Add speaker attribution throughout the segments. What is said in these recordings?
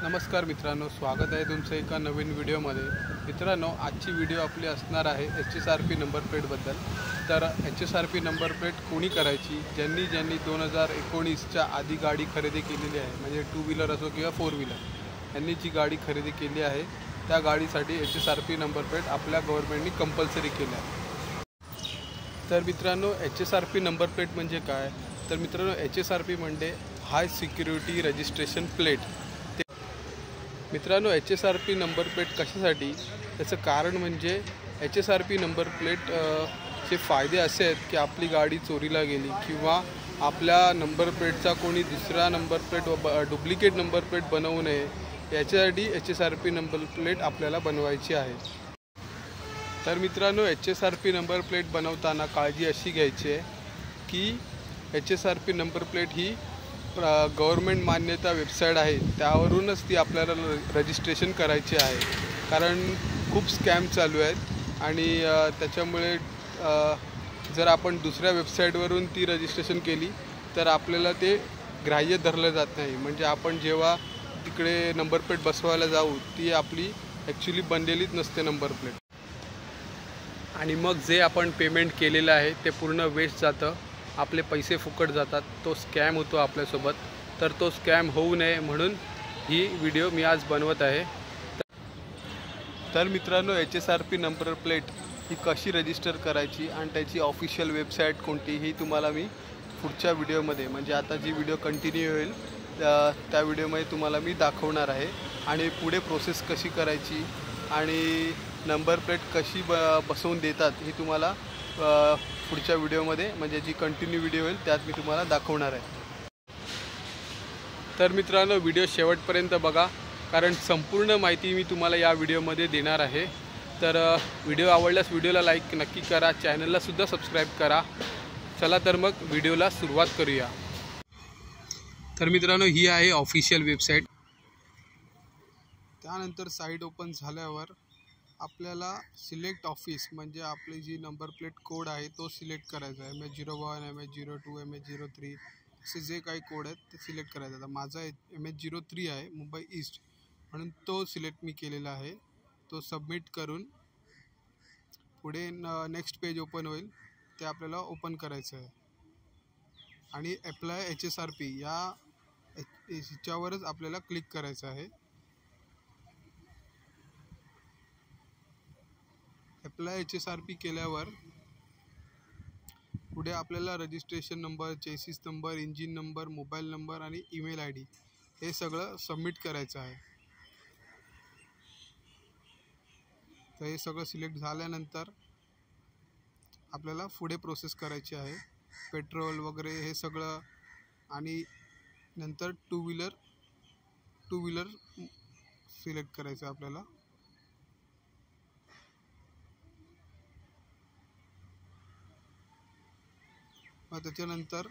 Speaker 1: नमस्कार मित्रांनो, स्वागत आहे तुमचं एका नवीन व्हिडिओमध्ये। मित्रांनो, आजची व्हिडिओ आपली असणार आहे HSRP नंबर प्लेटबद्दल। तर HSRP नंबर प्लेट कोणी करायची, ज्यांनी 2019च्या आधी गाडी खरेदी केलेली आहे, म्हणजे टू व्हीलर असो किंवा फोर व्हीलर, यांनी जी गाडी खरेदी केली आहे त्या गाडीसाठी HSRP नंबर प्लेट आपल्या गव्हर्नमेंटने कंपल्सरी केली आहे। तर मित्रांनो, HSRP नंबर प्लेट म्हणजे काय? तर मित्रांनो, HSRP म्हणजे हाय सिक्युरिटी रजिस्ट्रेशन प्लेट। मित्रांनो, HSRP नंबर प्लेट कशासाठी? त्याचं कारण म्हणजे HSRP नंबर प्लेट चे फायदे असे आहेत की आपली गाडी चोरीला गेली किंवा आपल्या नंबर प्लेटचा कोणी दुसरा number plate duplicate number plate बनवू नये, याच्यासाठी HSRP नंबर प्लेट आपल्याला बनवायची आहे। तर मित्रांनो, HSRP नंबर प्लेट बनवताना काळजी अशी घ्यायची आहे की HSRP नंबर प्लेट ही गव्हर्नमेंट मान्यता वेबसाईट आहे, त्यावरूनच ती आपल्याला रजिस्ट्रेशन करायची आहे। कारण खूप स्कॅम चालू आहेत आणि त्याच्यामुळे जर आपण दुसऱ्या वेबसाईटवरून ती रजिस्ट्रेशन केली तर आपल्याला ते ग्राह्य धरलं जात नाही। म्हणजे आपण जेव्हा तिकडे नंबर प्लेट बसवायला जाऊ, ती आपली ॲक्च्युली बनलेलीच नसते नंबर प्लेट, आणि मग जे आपण पेमेंट केलेलं आहे ते पूर्ण वेस्ट जातं, आपले पैसे फुकट जातात, तो स्कॅम होतो आपल्यासोबत। तर तो स्कॅम होऊ नये म्हणून ही व्हिडिओ मी आज बनवत आहे। तर मित्रांनो, HSRP नंबर प्लेट ही कशी रजिस्टर करायची आणि त्याची ऑफिशियल वेबसाईट कोणती, ही तुम्हाला मी पुढच्या व्हिडिओमध्ये, म्हणजे आता जी व्हिडिओ कंटिन्यू होईल त्या व्हिडिओमध्ये तुम्हाला मी दाखवणार आहे। आणि पुढे प्रोसेस कशी करायची आणि नंबर प्लेट कशी बसवून देतात ही तुम्हाला पुढच्या व्हिडिओमध्ये, म्हणजे जी कंटिन्यू व्हिडिओ होईल त्यात मी तुम्हाला दाखवणार आहे। तर मित्रांनो, व्हिडिओ शेवटपर्यंत बघा, कारण संपूर्ण माहिती मी तुम्हाला या व्हिडिओमध्ये देणार आहे। तर व्हिडिओ आवडल्यास व्हिडिओला लाईक नक्की करा, चॅनलला सुद्धा सबस्क्राईब करा। चला तर मग व्हिडिओला सुरुवात करूया। तर मित्रांनो, ही आहे ऑफिशियल वेबसाईट। त्यानंतर साईट ओपन झाल्यावर आपल्याला सिलेक्ट ऑफिस, म्हणजे आपली जी नंबर प्लेट कोड आहे तो सिलेक्ट करायचा आहे। MH01, MH02, MH03 असे जे काही कोड आहेत ते सिलेक्ट करायचं। आता माझा MH03 आहे, मुंबई ईस्ट, म्हणून तो सिलेक्ट मी केलेला आहे। तो सबमिट करून पुढे नेक्स्ट पेज ओपन होईल, ते आपल्याला ओपन करायचं आहे आणि अप्लाय HSRP याच्यावरच आपल्याला क्लिक करायचं आहे। अप्लाय HSRP केल्यावर पुढे आपल्याला registration number, chassis number, engine number, mobile number आणि ईमेल ID हे सगळं सबमिट करायचं आहे। तर हे सगळं सिलेक्ट झाल्यानंतर आपल्याला पुढे प्रोसेस करायची आहे, पेट्रोल वगैरे हे सगळं, आणि नंतर टू व्हीलर सिलेक्ट करायचं आपल्याला। मग त्याच्यानंतर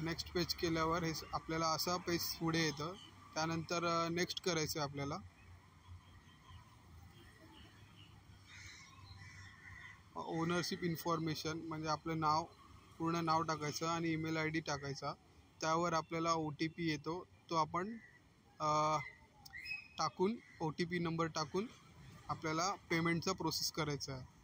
Speaker 1: नेक्स्ट पेज केल्यावर हे आपल्याला असा पेज पुढे येतं। त्यानंतर नेक्स्ट करायचं आपल्याला। ओनरशिप इन्फॉर्मेशन, म्हणजे आपलं नाव, पूर्ण नाव टाकायचं आणि ईमेल ID टाकायचा। त्यावर आपल्याला OTP येतो, तो आपण टाकून OTP नंबर टाकून आपल्याला पेमेंटचा प्रोसेस करायचा आहे।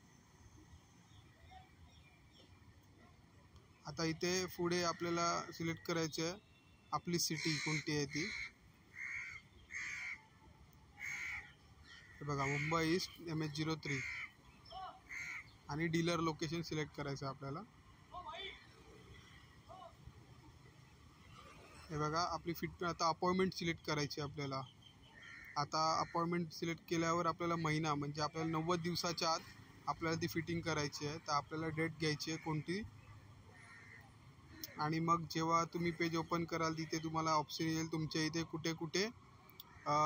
Speaker 1: आता इथे पुढे आपल्याला सिलेक्ट करायची आहे आपली सिटी कोणती आहे ती। बघा, मुंबई ईस्ट MH03, आणि डीलर लोकेशन सिलेक्ट करायचं आपल्याला। हे बघा, आपली आता अपॉइंटमेंट सिलेक्ट करायची आपल्याला। आता अपॉइंटमेंट सिलेक्ट केल्यावर आपल्याला महिना, म्हणजे आपल्याला 90 दिवसाच्या आत आपल्याला ती फिटिंग करायची आहे। तर आपल्याला डेट घ्यायची आहे कोणती, आणि मग जेव्हा तुम्ही पेज ओपन कराल तिथे तुम्हाला ऑप्शन येईल तुमच्या इथे कुठे कुठे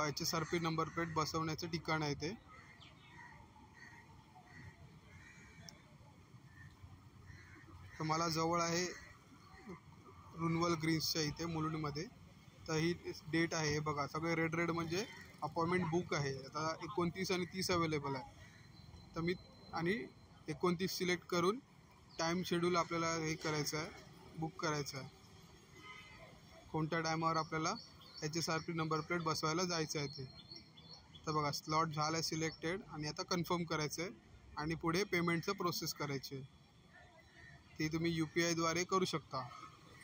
Speaker 1: HSRP नंबर प्लेट बसवण्याचं ठिकाण आहे ते। तर मला जवळ आहे रुनवल ग्रीन्सच्या इथे मुलुंडमध्ये। तर ही डेट आहे, हे बघा, सगळे रेड म्हणजे अपॉइंटमेंट बुक आहे। आता 29 आणि 30 अवेलेबल आहे। तर मी 29 सिलेक्ट करून टाईम शेड्यूल आपल्याला हे करायचं आहे, बुक करायचं आहे, कोणत्या टायमावर आपल्याला HSRP नंबर प्लेट बसवायला जायचं आहे ते. तर बघा स्लॉट झाला सिलेक्टेड आणि आता कन्फर्म करायचं आहे आणि पुढे पेमेंटचं प्रोसेस करायची आहे. ती तुम्ही UPI द्वारे करू शकता.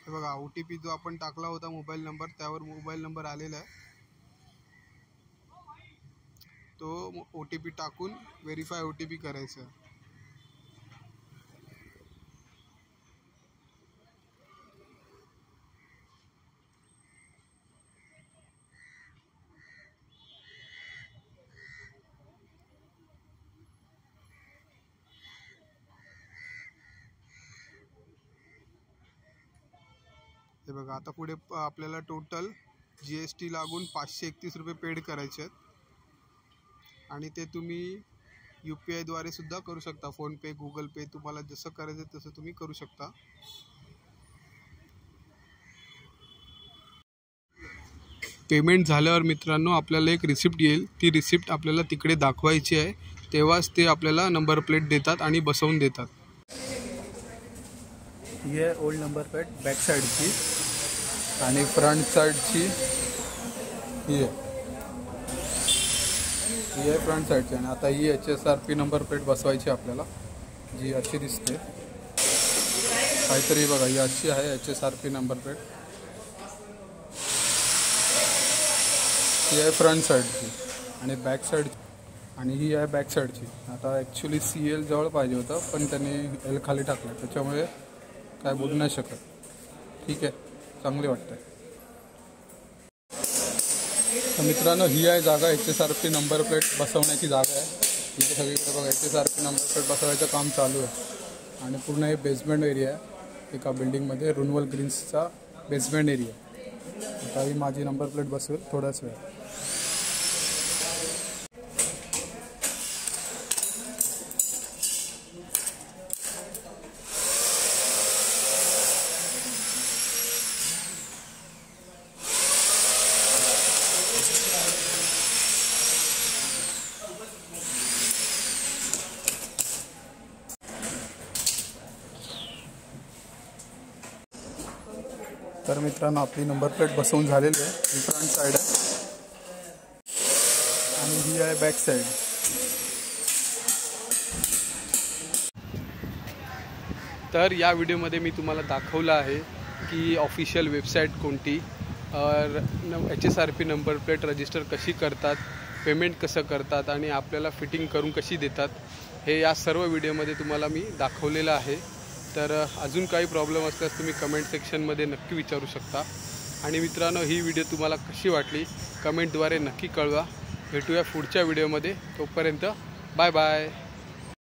Speaker 1: हे बघा OTP जो आपण टाकला होता मोबाईल नंबर, त्यावर मोबाईल नंबर आलेला आहे. तो OTP टाकून व्हेरीफाय OTP करायचं आहे. हे बघा आता पुढे आपल्याला टोटल GST लागून 531 रुपये पेड करायचे आहेत आणि ते तुम्ही UPI द्वारे सुद्धा करू शकता. फोनपे, गुगल पे, तुम्हाला जसं करायचं तसं तुम्ही करू शकता. पेमेंट झाल्यावर मित्रांनो आपल्याला एक रिसिप्ट येईल. ती रिसिप्ट आपल्याला तिकडे दाखवायची आहे, तेव्हाच ते आपल्याला नंबर प्लेट देतात आणि बसवून देतात.
Speaker 2: ही आहे ओल्ड नंबर प्लेट बॅक साईडची
Speaker 1: आणि फ्रंट साईडची ही आहे फ्रंट साईडची. आणि आता ही HSRP नंबर प्लेट बसवायची आपल्याला, जी अशी दिसते काहीतरी. बघा ही अशी आहे HSRP नंबर प्लेट. ही आहे फ्रंट साईडची आणि बॅक साईड, आणि ही आहे बॅक साईडची. आता ॲक्च्युली CL जवळ पाहिजे होतं, पण त्यांनी L खाली टाकलं, त्याच्यामुळे काय बोलू नाही शकत. ठीक आहे, चांगली वाटतं. तर मित्रांनो ही आहे जागा, HSRP नंबर प्लेट बसवण्याची जागा आहे. इथे सगळीकडे बघा HSRP नंबर प्लेट बसवायचं काम चालू आहे. आणि पूर्ण हे बेसमेंट एरिया आहे, एका बिल्डिंगमध्ये रुनवल ग्रीन्सचा बेसमेंट एरिया. आता ही माझी नंबर प्लेट बसवेल थोड्याच वेळ. तर मित्रांनो आपली नंबर प्लेट बसवून झालेली आहे. ही फ्रंट साईड आहे आणि ही आहे बॅक साईड. तर या व्हिडिओमध्ये मी तुम्हाला दाखवलं आहे की ऑफिशियल वेबसाईट कोणती, HSRP नंबर प्लेट रजिस्टर कशी करतात, पेमेंट कसं करतात आणि आपल्याला फिटिंग करून कशी देतात, हे या सर्व व्हिडिओमध्ये तुम्हाला मी दाखवलेलं आहे. तर अजून काही प्रॉब्लेम असल्यास तुम्ही कमेंट सेक्शनमध्ये नक्की विचारू शकता. आणि मित्रांनो ही व्हिडिओ तुम्हाला कशी वाटली कमेंटद्वारे नक्की कळवा. भेटूया पुढच्या व्हिडिओमध्ये. तोपर्यंत बाय बाय.